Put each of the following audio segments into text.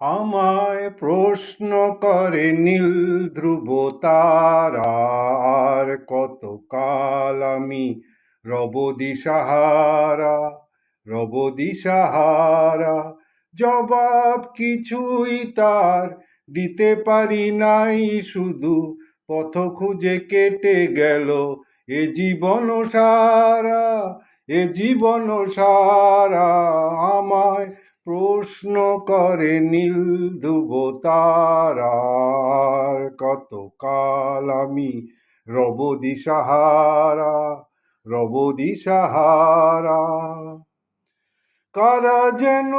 আমায় প্রশ্ন করে নীল ধ্রুব তারা, আর কতকাল আমি রব দিশাহারা, রব দিশাহারা। জবাব কিছুই তার দিতে পারি নাই, শুধু পথ খুঁজে কেটে গেল এ জীবন সারা, এ জীবন সারা। আমায় প্রশ্ন করে নীল ধ্রুব তারার, কতকাল আমি রব দিশাহারা, রব দিশাহারা। কারা যেন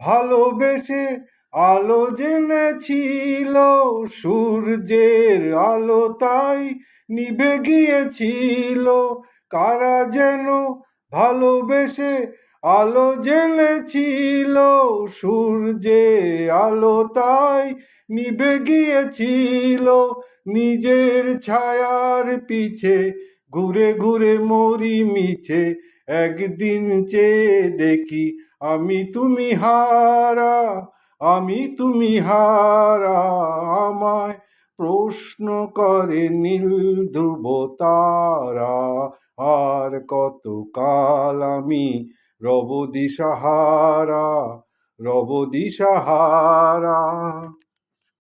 ভালোবেসে আলো জেনেছিল, সূর্যের আলো তাই নিভে গিয়েছিল। কারা যেন ভালোবেসে আলো জ্বেলেছিল, সূর্যের আলো তাই নিভে গিয়েছিল। নিজের ছায়ার পিছে ঘুরে ঘুরে মরি মিছে, একদিন চেয়ে দেখি আমি তুমি হারা, আমি তুমি হারা। আমায় প্রশ্ন করে নীল ধ্রুব তারা, আর কতকাল আমি রব দিশাহারা, রব দিশাহারা।